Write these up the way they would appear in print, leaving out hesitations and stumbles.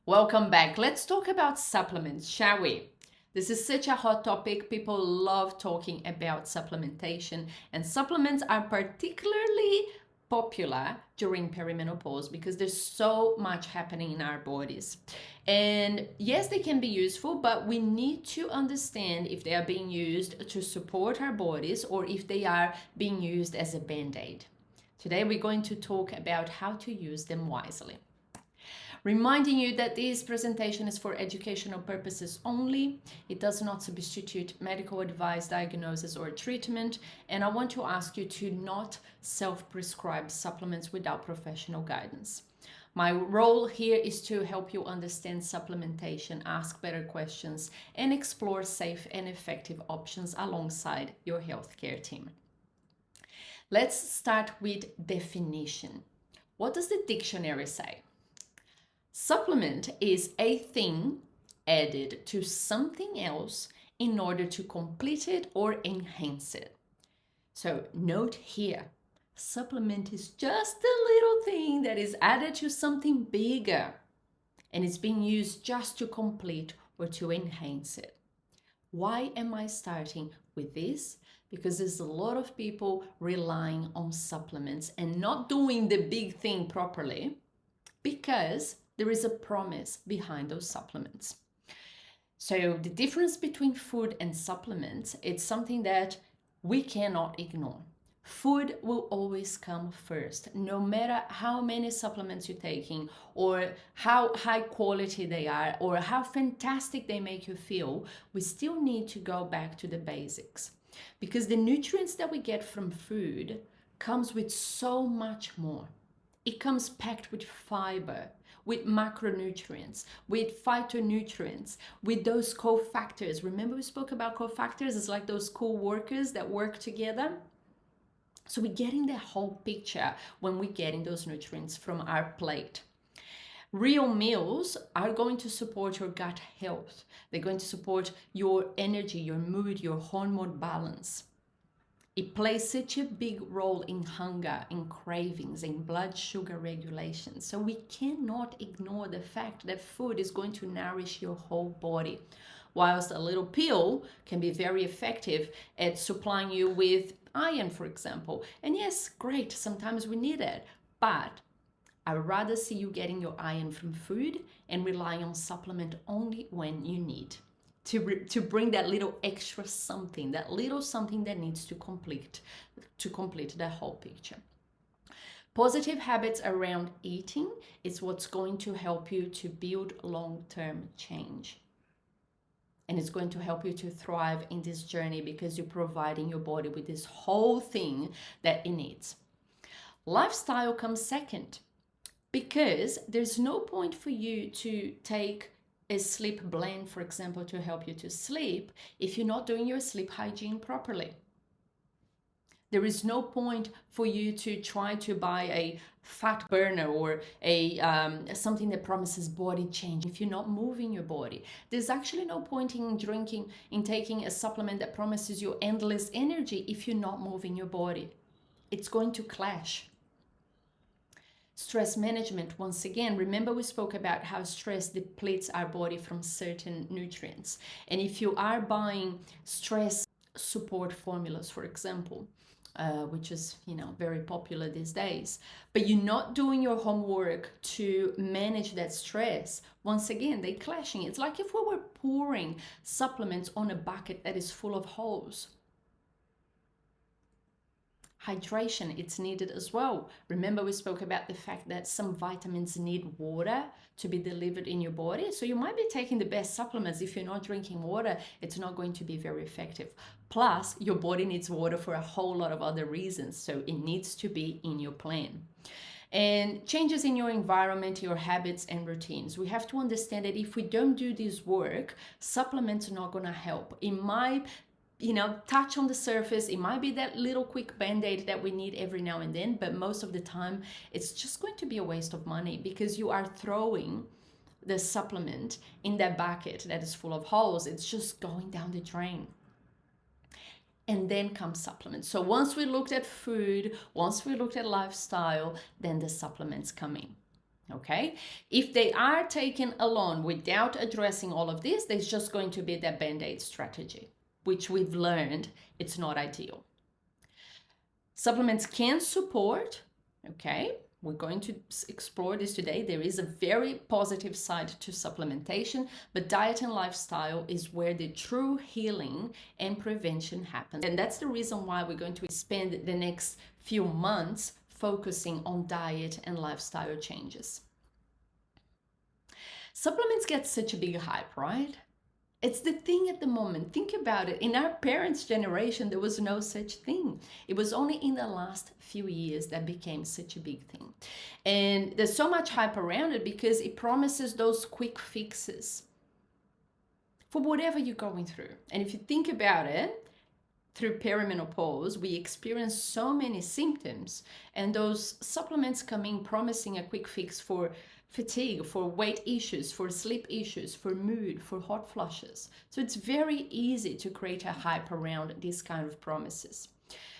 Welcome back. Let's talk about supplements, shall we? This is such a hot topic. People love talking about supplementation, and supplements are particularly popular during perimenopause because there's so much happening in our bodies. And yes, they can be useful, but we need to understand if they are being used to support our bodies or if they are being used as a band-aid. Today, we're going to talk about how to use them wisely. Reminding you that this presentation is for educational purposes only. It does not substitute medical advice, diagnosis, or treatment. And I want to ask you to not self-prescribe supplements without professional guidance. My role here is to help you understand supplementation, ask better questions, and explore safe and effective options alongside your healthcare team. Let's start with definition. What does the dictionary say? Supplement is a thing added to something else in order to complete it or enhance it. So note here, supplement is just a little thing that is added to something bigger and it's being used just to complete or to enhance it. Why am I starting with this? Because there's a lot of people relying on supplements and not doing the big thing properly because there is a promise behind those supplements. So the difference between food and supplements, it's something that we cannot ignore. Food will always come first, no matter how many supplements you're taking or how high quality they are or how fantastic they make you feel, we still need to go back to the basics because the nutrients that we get from food comes with so much more. It comes packed with fiber, with macronutrients, with phytonutrients, with those cofactors. Remember we spoke about cofactors? It's like those co-workers that work together. So we're getting the whole picture when we're getting those nutrients from our plate. Real meals are going to support your gut health. They're going to support your energy, your mood, your hormone balance. It plays such a big role in hunger, in cravings, in blood sugar regulation. So we cannot ignore the fact that food is going to nourish your whole body. Whilst a little pill can be very effective at supplying you with iron, for example. And yes, great, sometimes we need it. But I'd rather see you getting your iron from food and relying on supplement only when you need. To bring that little extra something, that little something that needs to complete the whole picture. Positive habits around eating is what's going to help you to build long-term change. And it's going to help you to thrive in this journey because you're providing your body with this whole thing that it needs. Lifestyle comes second because there's no point for you to take a sleep blend, for example, to help you to sleep if you're not doing your sleep hygiene properly. There is no point for you to try to buy a fat burner or a something that promises body change if you're not moving your body. There's actually no point in taking a supplement that promises you endless energy if you're not moving your body. It's going to clash. Stress management, once again, remember we spoke about how stress depletes our body from certain nutrients. And if you are buying stress support formulas, for example, which is, very popular these days, but you're not doing your homework to manage that stress, once again, they're clashing. It's like if we were pouring supplements on a bucket that is full of holes. Hydration, it's needed as well. Remember we spoke about the fact that some vitamins need water to be delivered in your body. So you might be taking the best supplements. If you're not drinking water, it's not going to be very effective. Plus, your body needs water for a whole lot of other reasons. So it needs to be in your plan. And changes in your environment, your habits and routines. We have to understand that if we don't do this work, supplements are not going to help. It might touch on the surface. It might be that little quick band-aid that we need every now and then, but most of the time it's just going to be a waste of money because you are throwing the supplement in that bucket that is full of holes. It's just going down the drain. And then comes supplements. So once we looked at food, once we looked at lifestyle, then the supplements come in. Okay, if they are taken alone without addressing all of this, there's just going to be that band-aid strategy, which we've learned it's not ideal. Supplements can support, okay, we're going to explore this today. There is a very positive side to supplementation, but diet and lifestyle is where the true healing and prevention happens. And that's the reason why we're going to spend the next few months focusing on diet and lifestyle changes. Supplements get such a big hype, right? It's the thing at the moment. Think about it. In our parents' generation, there was no such thing. It was only in the last few years that became such a big thing. And there's so much hype around it because it promises those quick fixes for whatever you're going through. And if you think about it, through perimenopause, we experience so many symptoms, and those supplements come in promising a quick fix for fatigue, for weight issues, for sleep issues, for mood, for hot flushes. So it's very easy to create a hype around these kind of promises.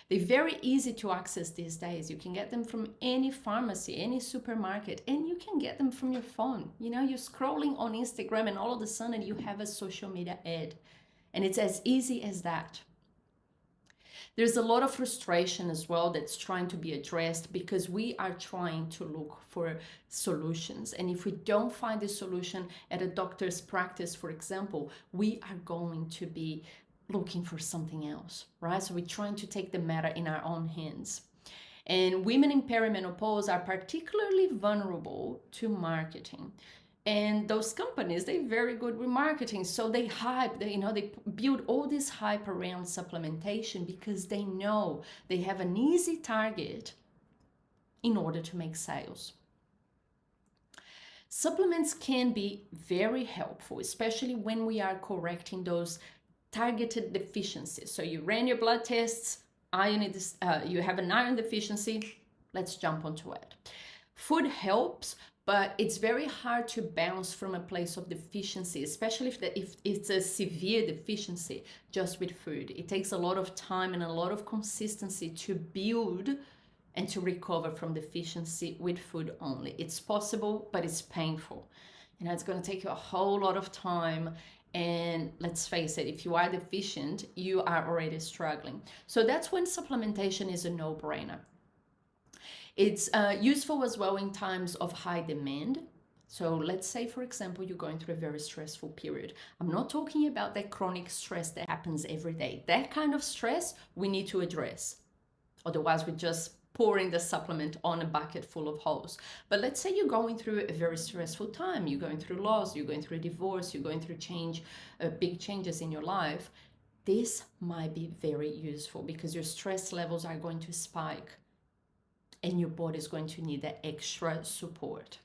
They're very easy to access these days. You can get them from any pharmacy, any supermarket, and you can get them from your phone. You know, you're scrolling on Instagram and all of a sudden you have a social media ad, and it's as easy as that. There's a lot of frustration as well that's trying to be addressed because we are trying to look for solutions. And if we don't find the solution at a doctor's practice, for example, we are going to be looking for something else, right? So we're trying to take the matter in our own hands. And women in perimenopause are particularly vulnerable to marketing. And those companies, they're very good with marketing. So they hype, they build all this hype around supplementation because they know they have an easy target in order to make sales. Supplements can be very helpful, especially when we are correcting those targeted deficiencies. So you ran your blood tests, you have an iron deficiency, let's jump onto it. Food helps, but it's very hard to bounce from a place of deficiency, especially if it's a severe deficiency just with food. It takes a lot of time and a lot of consistency to build and to recover from deficiency with food only. It's possible, but it's painful. You know, it's going to take you a whole lot of time. And let's face it, if you are deficient, you are already struggling. So that's when supplementation is a no-brainer. It's useful as well in times of high demand. So let's say, for example, you're going through a very stressful period. I'm not talking about that chronic stress that happens every day. That kind of stress we need to address. Otherwise, we're just pouring the supplement on a bucket full of holes. But let's say you're going through a very stressful time. You're going through loss, you're going through divorce, you're going through big changes in your life. This might be very useful because your stress levels are going to spike and your body is going to need that extra support.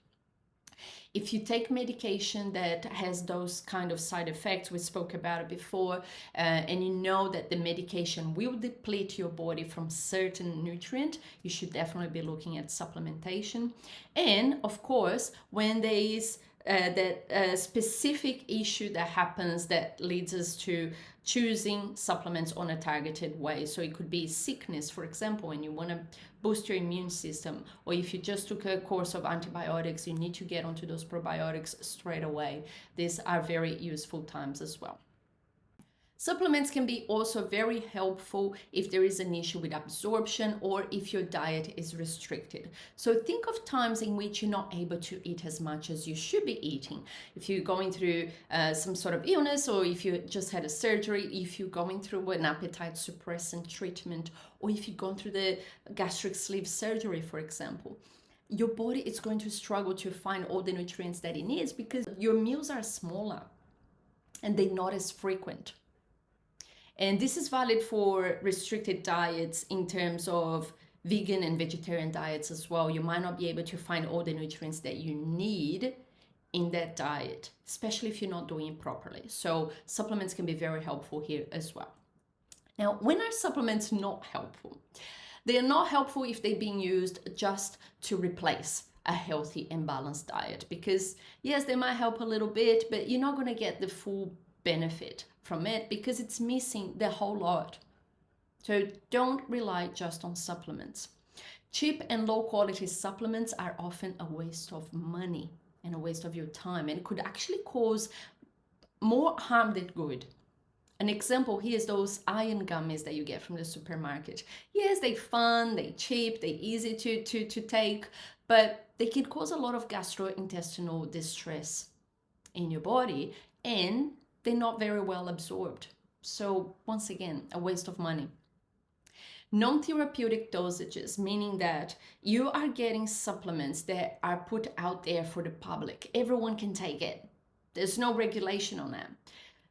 If you take medication that has those kind of side effects, we spoke about it before, and you know that the medication will deplete your body from certain nutrient, you should definitely be looking at supplementation. And of course, when there is that specific issue that happens that leads us to choosing supplements on a targeted way. So it could be sickness, for example, and you want to boost your immune system, or if you just took a course of antibiotics, you need to get onto those probiotics straight away. These are very useful times as well. Supplements can be also very helpful if there is an issue with absorption or if your diet is restricted. So think of times in which you're not able to eat as much as you should be eating. If you're going through some sort of illness, or if you just had a surgery, if you're going through an appetite suppressant treatment, or if you've gone through the gastric sleeve surgery, for example. Your body is going to struggle to find all the nutrients that it needs because your meals are smaller and they're not as frequent. And this is valid for restricted diets in terms of vegan and vegetarian diets as well. You might not be able to find all the nutrients that you need in that diet, especially if you're not doing it properly. So supplements can be very helpful here as well. Now, when are supplements not helpful? They are not helpful if they're being used just to replace a healthy and balanced diet, because yes, they might help a little bit, but you're not going to get the full benefit from it because it's missing the whole lot. So don't rely just on supplements. Cheap and low quality supplements are often a waste of money and a waste of your time, and could actually cause more harm than good. An example here is those iron gummies that you get from the supermarket. Yes, they're fun, they're cheap, they're easy to take, but they can cause a lot of gastrointestinal distress in your body, and they're not very well absorbed. So once again, a waste of money. Non-therapeutic dosages, meaning that you are getting supplements that are put out there for the public. Everyone can take it. There's no regulation on that,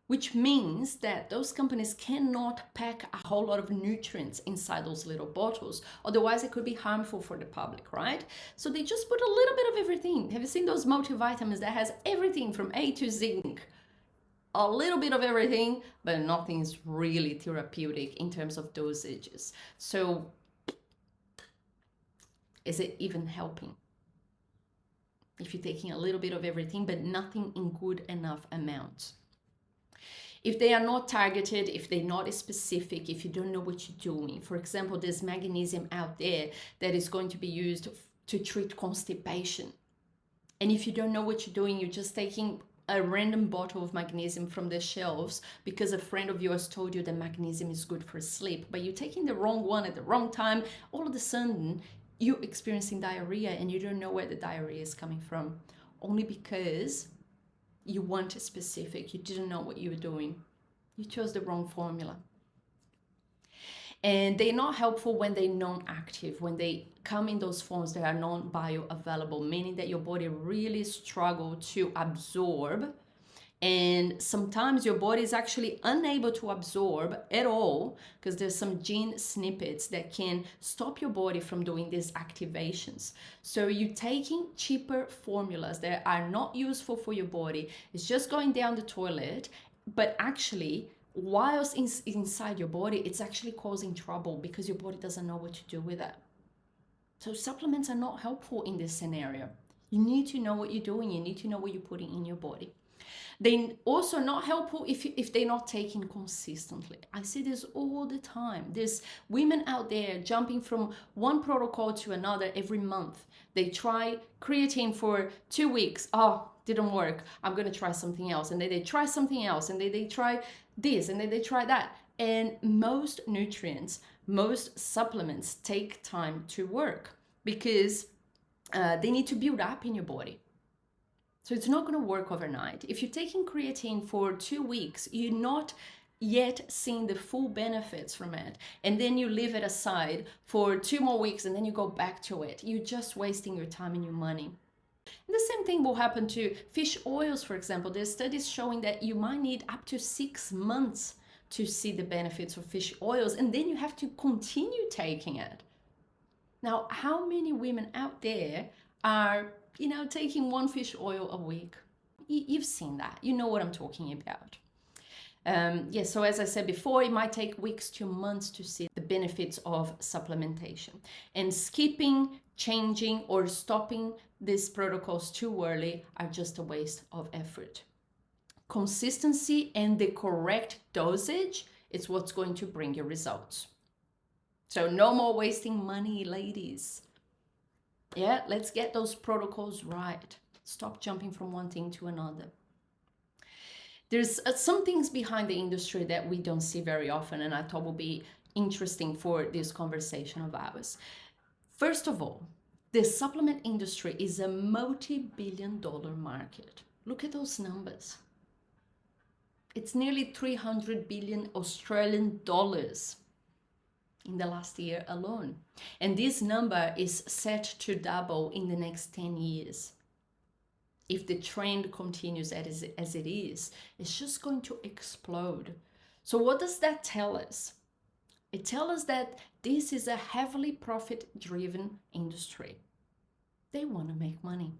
which means that those companies cannot pack a whole lot of nutrients inside those little bottles. Otherwise, it could be harmful for the public, right? So they just put a little bit of everything. Have you seen those multivitamins that has everything from A to zinc? A little bit of everything, but nothing's really therapeutic in terms of dosages. So is it even helping? If you're taking a little bit of everything, but nothing in good enough amounts. If they are not targeted, if they're not specific, if you don't know what you're doing. For example, there's magnesium out there that is going to be used to treat constipation. And if you don't know what you're doing, you're just taking a random bottle of magnesium from the shelves because a friend of yours told you that magnesium is good for sleep, but you're taking the wrong one at the wrong time. All of a sudden, you're experiencing diarrhea and you don't know where the diarrhea is coming from, only because you weren't specific. You didn't know what you were doing. You chose the wrong formula. And they're not helpful when they're non-active, when they come in those forms that are non-bioavailable, meaning that your body really struggles to absorb. And sometimes your body is actually unable to absorb at all because there's some gene snippets that can stop your body from doing these activations. So you're taking cheaper formulas that are not useful for your body. It's just going down the toilet, but actually, whilst inside your body, it's actually causing trouble because your body doesn't know what to do with it. So supplements are not helpful in this scenario. You need to know what you're doing. You need to know what you're putting in your body. They're also not helpful if they're not taken consistently. I see this all the time. There's women out there jumping from one protocol to another every month. They try creatine for 2 weeks. Oh, didn't work. I'm going to try something else. And then they try something else. And then they try this. And then they try that. And most nutrients, most supplements take time to work because they need to build up in your body. So it's not going to work overnight. If you're taking creatine for 2 weeks, you're not yet seeing the full benefits from it. And then you leave it aside for 2 more weeks and then you go back to it. You're just wasting your time and your money. And the same thing will happen to fish oils, for example. There's studies showing that you might need up to 6 months to see the benefits of fish oils, and then you have to continue taking it. Now, how many women out there are taking one fish oil a week? You've seen that. You know what I'm talking about. So as I said before, it might take weeks to months to see the benefits of supplementation. And skipping, changing, or stopping these protocols too early are just a waste of effort. Consistency and the correct dosage is what's going to bring you results. So no more wasting money, ladies. Yeah, let's get those protocols right. Stop jumping from one thing to another. There's some things behind the industry that we don't see very often, and I thought would be interesting for this conversation of ours. First of all, the supplement industry is a multi-billion-dollar market. Look at those numbers. It's nearly 300 billion Australian dollars in the last year alone. And this number is set to double in the next 10 years. If the trend continues as it is, it's just going to explode. So what does that tell us? It tells us that this is a heavily profit-driven industry. They want to make money.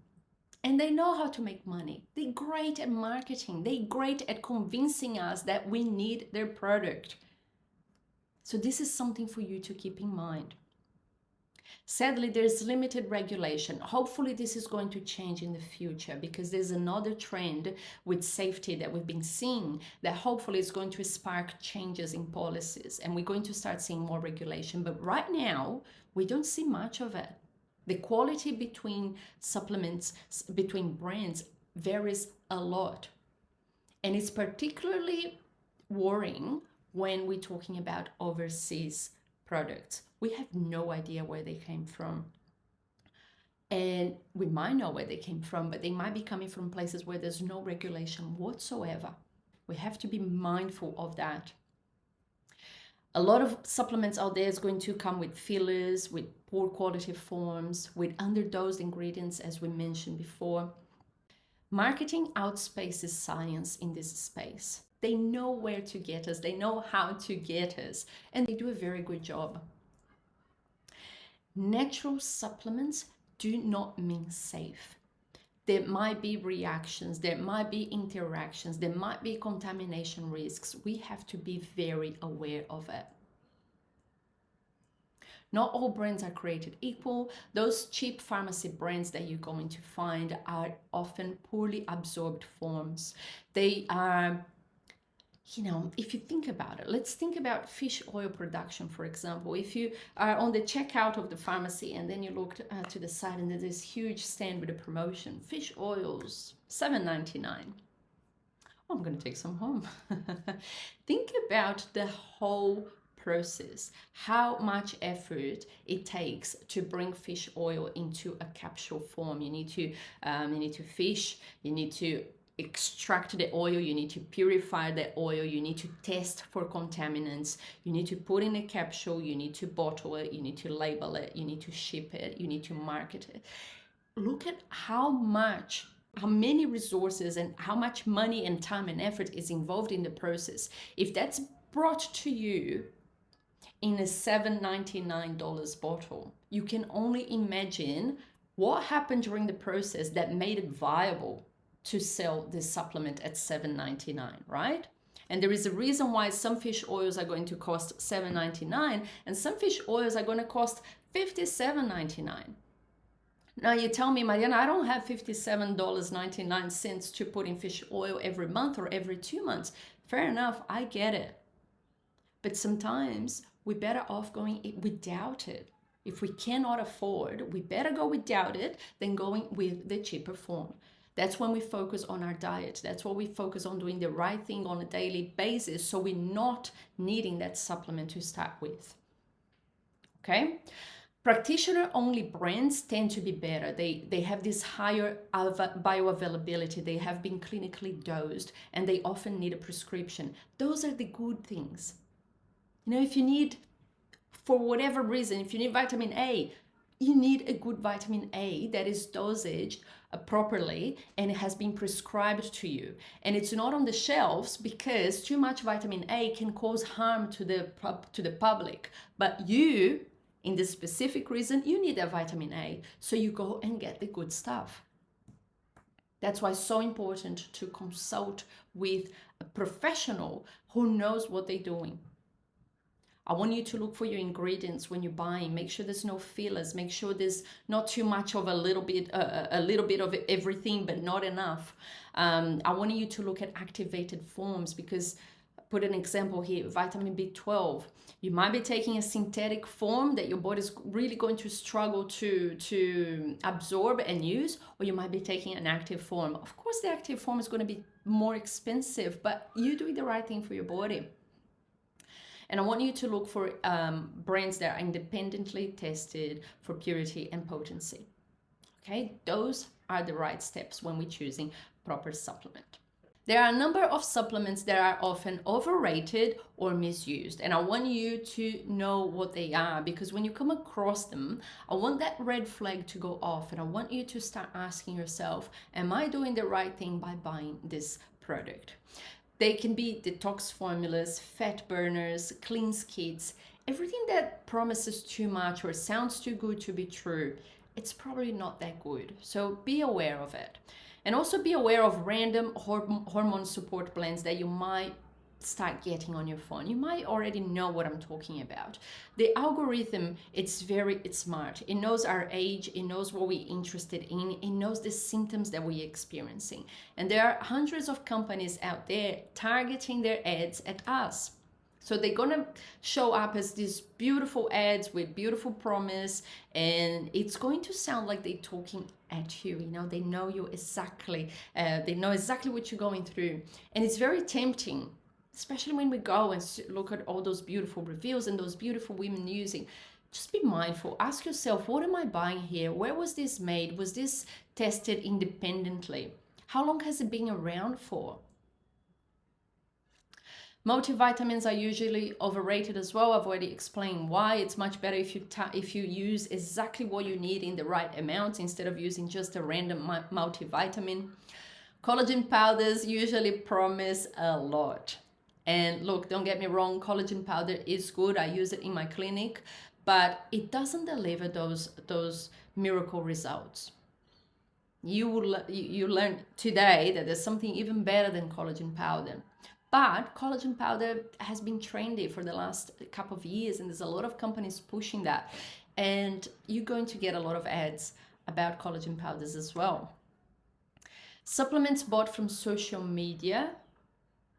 And they know how to make money. They're great at marketing. They're great at convincing us that we need their product. So this is something for you to keep in mind. Sadly, there's limited regulation. Hopefully this is going to change in the future because there's another trend with safety that we've been seeing that hopefully is going to spark changes in policies, and we're going to start seeing more regulation. But right now, We don't see much of it. The quality between supplements, between brands, varies a lot. And it's particularly worrying when we're talking about overseas products. We have no idea where they came from. And we might know where they came from, but they might be coming from places where there's no regulation whatsoever. We have to be mindful of that. A lot of supplements out there is going to come with fillers, with poor quality forms, with underdosed ingredients, as we mentioned before. Marketing outspaces science in this space. They know where to get us, they know how to get us, and they do a very good job. Natural supplements do not mean safe. There might be reactions, there might be interactions, there might be contamination risks. We have to be very aware of it. Not all brands are created equal. Those cheap pharmacy brands that you're going to find are often poorly absorbed forms. They are, if you think about it, let's think about fish oil production, for example. If you are on the checkout of the pharmacy and then you look to the side and there's this huge stand with a promotion, fish oils, $7.99. I'm going to take some home. Think about the whole process, how much effort it takes to bring fish oil into a capsule form. You need to fish, you need to extract the oil, you need to purify the oil, you need to test for contaminants, you need to put in a capsule, you need to bottle it, you need to label it, you need to ship it, you need to market it. Look at how many resources and how much money and time and effort is involved in the process. If that's brought to you in a $7.99 bottle, you can only imagine what happened during the process that made it viable to sell this supplement at $7.99, right? And there is a reason why some fish oils are going to cost $7.99 and some fish oils are going to cost $57.99. Now you tell me, Mariana, I don't have $57.99 to put in fish oil every month or every 2 months. Fair enough, I get it. But sometimes we're better off going without it. If we cannot afford, we better go without it than going with the cheaper form. That's when we focus on our diet. That's when we focus on doing the right thing on a daily basis, so we're not needing that supplement to start with. Okay? Practitioner-only brands tend to be better. They have this higher bioavailability. They have been clinically dosed, and they often need a prescription. Those are the good things. If you need, for whatever reason, if you need vitamin A, you need a good vitamin A that is dosaged properly and it has been prescribed to you. And it's not on the shelves because too much vitamin A can cause harm to the public. But you, in this specific reason, you need that vitamin A. So you go and get the good stuff. That's why it's so important to consult with a professional who knows what they're doing. I want you to look for your ingredients when you're buying. Make sure there's no fillers. Make sure there's not too much of a little bit of everything, but not enough. I want you to look at activated forms because, put an example here, vitamin B12. You might be taking a synthetic form that your body's really going to struggle to absorb and use, or you might be taking an active form. Of course, the active form is going to be more expensive, but you're doing the right thing for your body. And I want you to look for brands that are independently tested for purity and potency. Okay, those are the right steps when we're choosing proper supplement. There are a number of supplements that are often overrated or misused, and I want you to know what they are, because when you come across them, I want that red flag to go off, and I want you to start asking yourself, am I doing the right thing by buying this product? They can be detox formulas, fat burners, cleanse kits, everything that promises too much or sounds too good to be true. It's probably not that good, so be aware of it. And also be aware of random hormone support blends that you might start getting on your phone. You might already know what I'm talking about. The algorithm, it's smart. It knows our age, it knows what we're interested in, it knows the symptoms that we're experiencing. And there are hundreds of companies out there targeting their ads at us. So they're gonna show up as these beautiful ads with beautiful promise, and it's going to sound like they're talking at you. You know, they know you exactly. They know exactly what you're going through, and it's very tempting, especially when we go and look at all those beautiful reviews and those beautiful women using. Just be mindful. Ask yourself, what am I buying here? Where was this made? Was this tested independently? How long has it been around for? Multivitamins are usually overrated as well. I've already explained why. It's much better if you use exactly what you need in the right amount instead of using just a random multivitamin. Collagen powders usually promise a lot. And look, don't get me wrong, collagen powder is good. I use it in my clinic, but it doesn't deliver those miracle results. You learned today that there's something even better than collagen powder. But collagen powder has been trendy for the last couple of years, and there's a lot of companies pushing that. And you're going to get a lot of ads about collagen powders as well. Supplements bought from social media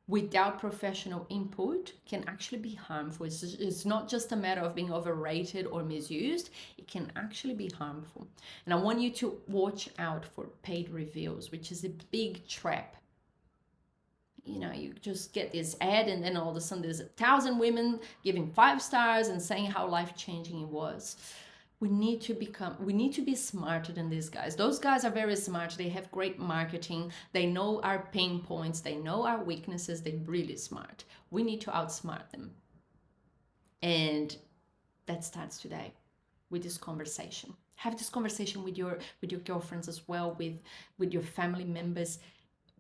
without professional input can actually be harmful. It's not just a matter of being overrated or misused. It can actually be harmful. And I want you to watch out for paid reviews, which is a big trap. You know, you just get this ad and then all of a sudden there's 1,000 women giving 5 stars and saying how life-changing it was. We need to be smarter than these guys. Those guys are very smart. They have great marketing. They know our pain points. They know our weaknesses. They're really smart. We need to outsmart them. And that starts today with this conversation. Have this conversation with your girlfriends as well, with your family members.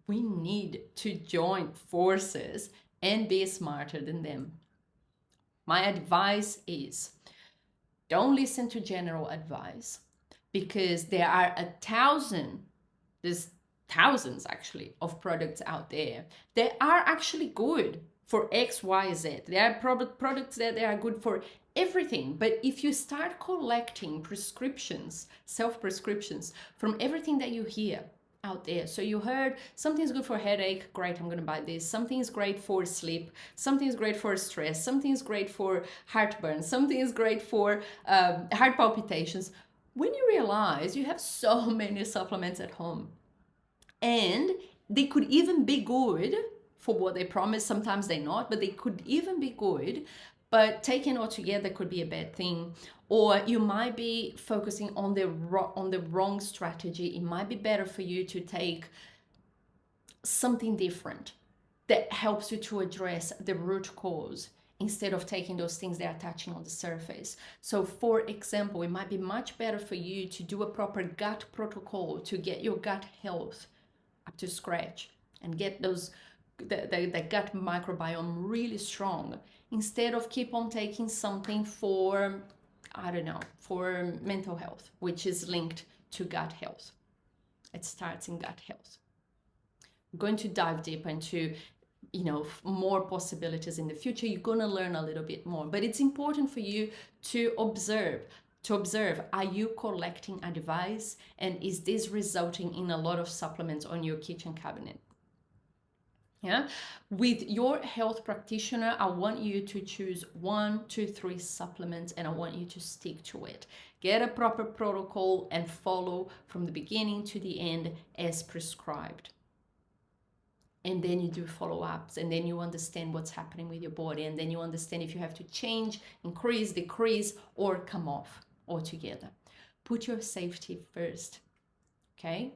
We need to join forces and be smarter than them. My advice is, don't listen to general advice, because there are there's thousands actually of products out there that are actually good for X, Y, Z. There are products that they are good for everything. But if you start collecting prescriptions, self-prescriptions from everything that you hear out there. So you heard something's good for headache, great, I'm going to buy this. Something's great for sleep. Something's great for stress. Something's great for heartburn. Something is great for heart palpitations. When you realize you have so many supplements at home, and they could even be good for what they promise. Sometimes they're not, but they could even be good. But taken all together could be a bad thing. Or you might be focusing on the wrong strategy. It might be better for you to take something different that helps you to address the root cause instead of taking those things that are touching on the surface. So for example, it might be much better for you to do a proper gut protocol to get your gut health up to scratch and get the gut microbiome really strong, instead of keep on taking something for, I don't know, for mental health, which is linked to gut health. It starts in gut health. I'm going to dive deep into, more possibilities in the future. You're going to learn a little bit more, but it's important for you to observe, are you collecting advice, and is this resulting in a lot of supplements on your kitchen cabinet? Yeah, with your health practitioner, I want you to choose 1, 2, 3 supplements, and I want you to stick to it. Get a proper protocol and follow from the beginning to the end as prescribed. And then you do follow-ups, and then you understand what's happening with your body, and then you understand if you have to change, increase, decrease, or come off altogether. Put your safety first, okay?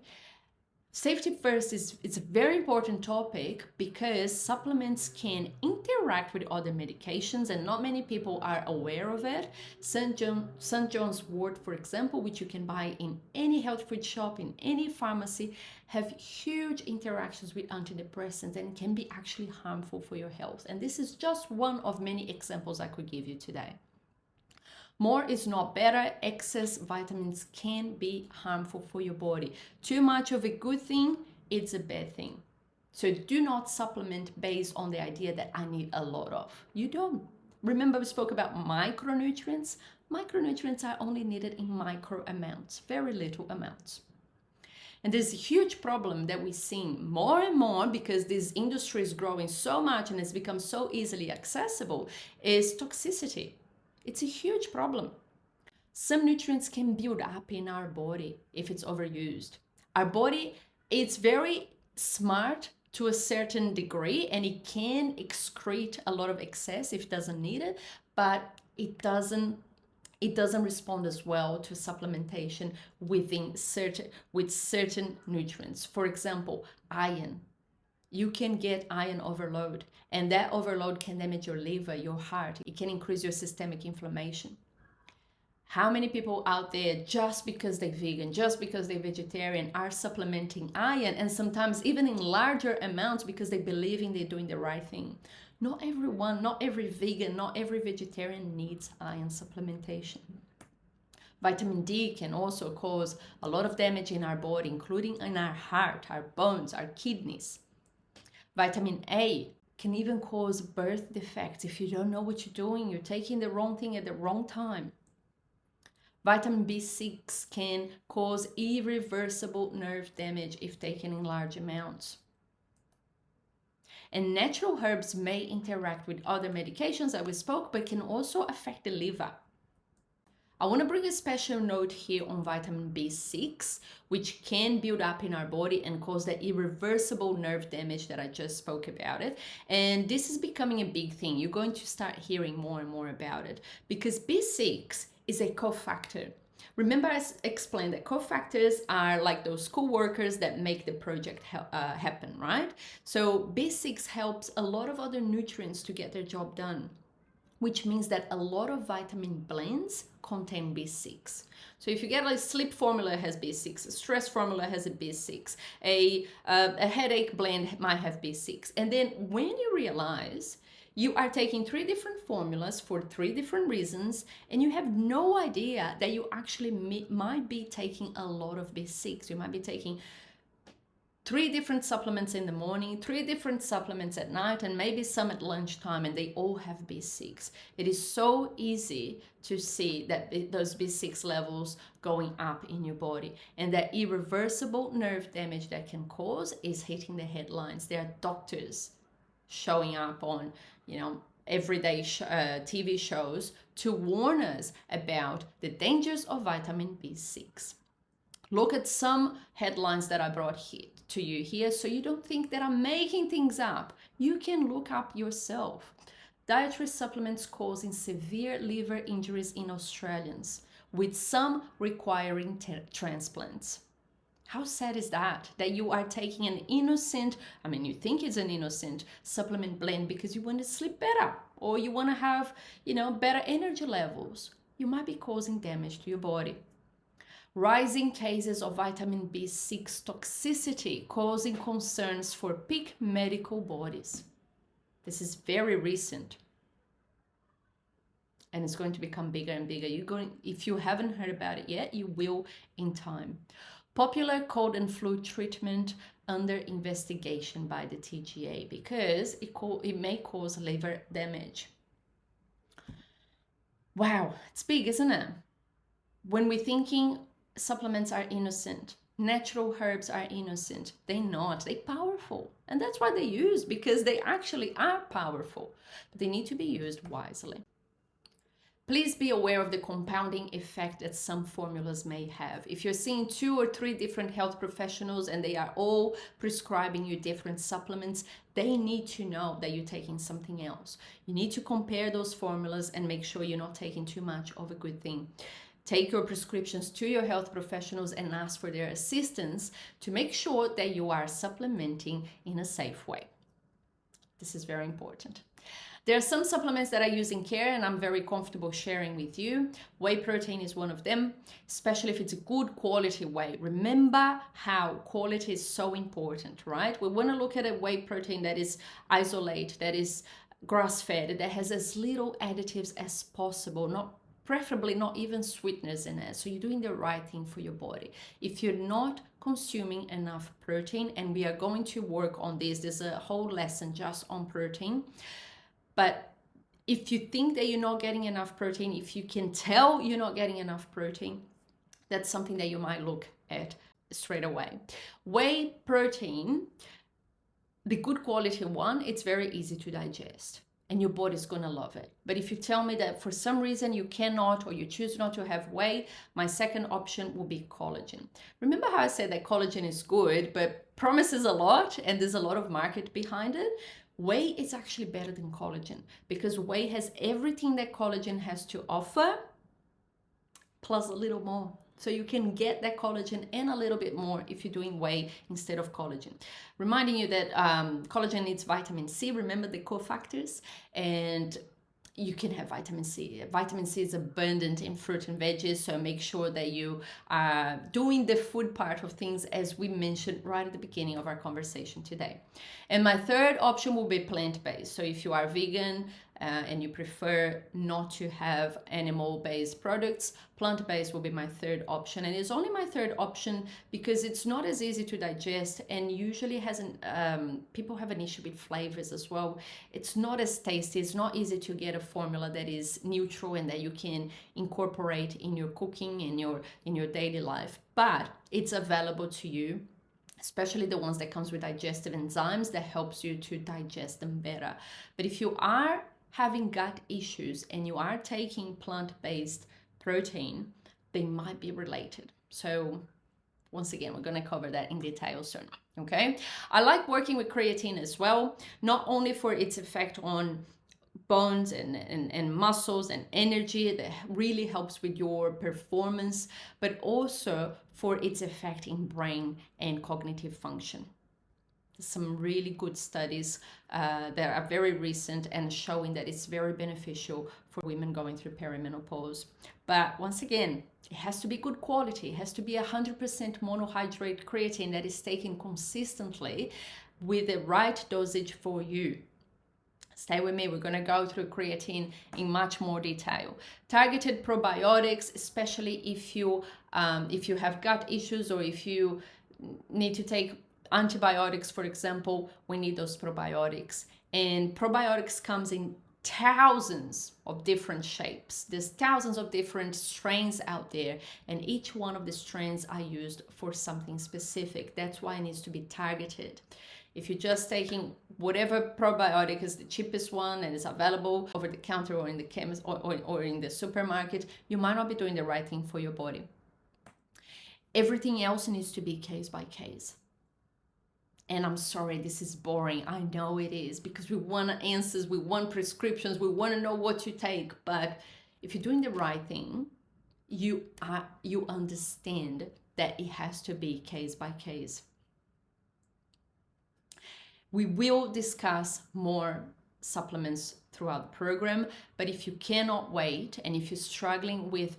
Safety first it's a very important topic, because supplements can interact with other medications and not many people are aware of it. St. John's wort, for example, which you can buy in any health food shop, in any pharmacy, have huge interactions with antidepressants and can be actually harmful for your health. And this is just one of many examples I could give you today. More is not better. Excess vitamins can be harmful for your body. Too much of a good thing, it's a bad thing. So do not supplement based on the idea that I need a lot of. You don't. Remember we spoke about micronutrients? Micronutrients are only needed in micro amounts, very little amounts. And there's a huge problem that we're seeing more and more because this industry is growing so much and it's become so easily accessible is toxicity. It's a huge problem. Some nutrients can build up in our body if it's overused. Our body, it's very smart to a certain degree and it can excrete a lot of excess if it doesn't need it, but it doesn't respond as well to supplementation with certain nutrients. For example, iron. You can get iron overload, and that overload can damage your liver, your heart. It can increase your systemic inflammation. How many people out there, just because they're vegan, just because they're vegetarian, are supplementing iron, and sometimes even in larger amounts because they believe in they're doing the right thing? Not everyone, not every vegan, not every vegetarian needs iron supplementation. Vitamin D can also cause a lot of damage in our body, including in our heart, our bones, our kidneys. Vitamin A can even cause birth defects. If you don't know what you're doing, you're taking the wrong thing at the wrong time. Vitamin B6 can cause irreversible nerve damage if taken in large amounts. And natural herbs may interact with other medications that we spoke, but can also affect the liver. I want to bring a special note here on vitamin B6, which can build up in our body and cause the irreversible nerve damage that I just spoke about it. And this is becoming a big thing. You're going to start hearing more and more about it because B6 is a cofactor. Remember, I explained that cofactors are like those co-workers that make the project happen, right? So B6 helps a lot of other nutrients to get their job done, which means that a lot of vitamin blends contain B6. So if you get like sleep formula has B6, a stress formula has a B6, a headache blend might have B6. And then when you realize you are taking 3 different formulas for 3 different reasons, and you have no idea that you actually might be taking a lot of B6. You might be taking 3 different supplements in the morning, 3 different supplements at night, and maybe some at lunchtime, and they all have B6. It is so easy to see that those B6 levels going up in your body, and that irreversible nerve damage that can cause is hitting the headlines. There are doctors showing up on, everyday TV shows to warn us about the dangers of vitamin B6. Look at some headlines that I brought here to you here, so you don't think that I'm making things up. You can look up yourself. Dietary supplements causing severe liver injuries in Australians, with some requiring transplants. How sad is that? That you are taking an innocent, you think it's an innocent supplement blend because you want to sleep better or you want to have, better energy levels. You might be causing damage to your body. Rising cases of vitamin B6 toxicity causing concerns for peak medical bodies. This is very recent. And it's going to become bigger and bigger. If you haven't heard about it yet, you will in time. Popular cold and flu treatment under investigation by the TGA because it may cause liver damage. Wow, it's big, isn't it? When we're thinking supplements are innocent, natural herbs are innocent, they're not. They're powerful. And that's why they're used, because they actually are powerful. But they need to be used wisely. Please be aware of the compounding effect that some formulas may have. If you're seeing 2 or 3 different health professionals and they are all prescribing you different supplements, they need to know that you're taking something else. You need to compare those formulas and make sure you're not taking too much of a good thing. Take your prescriptions to your health professionals and ask for their assistance to make sure that you are supplementing in a safe way. This is very important. There are some supplements that I use in care and I'm very comfortable sharing with you. Whey protein is one of them, especially if it's a good quality whey. Remember how quality is so important, right? We want to look at a whey protein that is isolated, that is grass-fed, that has as little additives as possible, preferably not even sweeteners in it. So you're doing the right thing for your body. If you're not consuming enough protein, and we are going to work on this, there's a whole lesson just on protein. But if you think that you're not getting enough protein, if you can tell you're not getting enough protein, that's something that you might look at straight away. Whey protein, the good quality one, it's very easy to digest and your body's gonna love it. But if you tell me that for some reason you cannot or you choose not to have whey, my second option will be collagen. Remember how I said that collagen is good, but promises a lot and there's a lot of market behind it? Whey is actually better than collagen because whey has everything that collagen has to offer, plus a little more. So you can get that collagen and a little bit more if you're doing whey instead of collagen. Reminding you that collagen needs vitamin C. Remember the cofactors, and you can have vitamin C. Vitamin C is abundant in fruit and veggies, so make sure that you are doing the food part of things as we mentioned right at the beginning of our conversation today. And my third option will be plant-based. So if you are vegan, and you prefer not to have animal-based products, plant-based will be my third option. And it's only my third option because it's not as easy to digest and usually people have an issue with flavors as well. It's not as tasty. It's not easy to get a formula that is neutral and that you can incorporate in your cooking, in your daily life. But it's available to you, especially the ones that comes with digestive enzymes that helps you to digest them better. But if you are having gut issues and you are taking plant-based protein, they might be related. So once again, we're going to cover that in detail soon. Okay, I like working with creatine as well, not only for its effect on bones and muscles and energy that really helps with your performance, but also for its effect in brain and cognitive function. Some really good studies that are very recent and showing that it's very beneficial for women going through perimenopause. But once again, it has to be good quality. It has to be 100% monohydrate creatine that is taken consistently with the right dosage for you. Stay with me, we're going to go through creatine in much more detail. Targeted probiotics, especially if you have gut issues or if you need to take antibiotics, for example, we need those probiotics. And probiotics comes in thousands of different shapes. There's thousands of different strains out there, and each one of the strains are used for something specific. That's why it needs to be targeted. If you're just taking whatever probiotic is the cheapest one and is available over the counter or in the chemist or in the supermarket, you might not be doing the right thing for your body. Everything else needs to be case by case. And I'm sorry, this is boring. I know it is, because we want answers, we want prescriptions, we want to know what to take. But if you're doing the right thing, you understand that it has to be case by case. We will discuss more supplements throughout the program, but if you cannot wait and if you're struggling with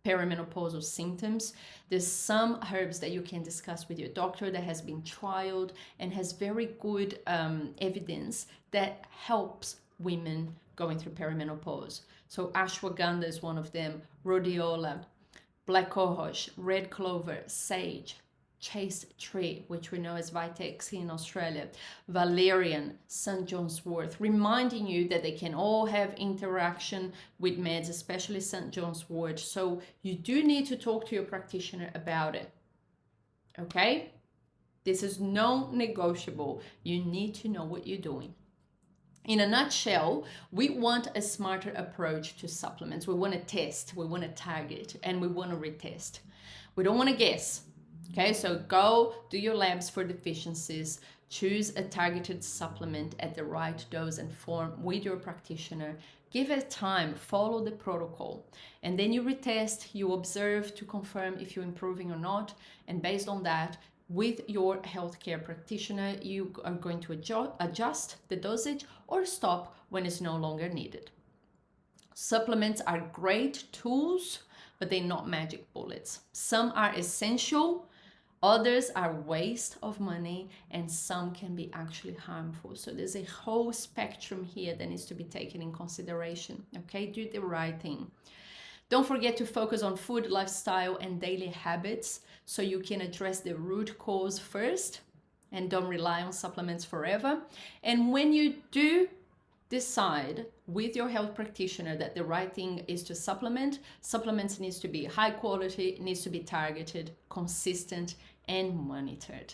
perimenopausal symptoms, there's some herbs that you can discuss with your doctor that has been trialed and has very good evidence that helps women going through perimenopause. So ashwagandha is one of them, rhodiola, black cohosh, red clover, sage, chaste tree, which we know as Vitex in Australia, valerian, St. John's wort, reminding you that they can all have interaction with meds, especially St. John's wort. So you do need to talk to your practitioner about it. Okay? This is non-negotiable. You need to know what you're doing. In a nutshell, we want a smarter approach to supplements. We want to test, we want to target, and we want to retest. We don't want to guess. Okay, so go do your labs for deficiencies, choose a targeted supplement at the right dose and form with your practitioner, give it time, follow the protocol, and then you retest, you observe to confirm if you're improving or not, and based on that, with your healthcare practitioner, you are going to adjust the dosage or stop when it's no longer needed. Supplements are great tools, but they're not magic bullets. Some are essential, others are waste of money, and some can be actually harmful. So there's a whole spectrum here that needs to be taken in consideration. Okay, do the right thing. Don't forget to focus on food, lifestyle, and daily habits so you can address the root cause first and don't rely on supplements forever. And when you do decide with your health practitioner that the right thing is to supplements needs to be high quality, it needs to be targeted, consistent, and monitored.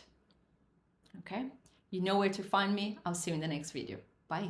Okay? You know where to find me. I'll see you in the next video. Bye.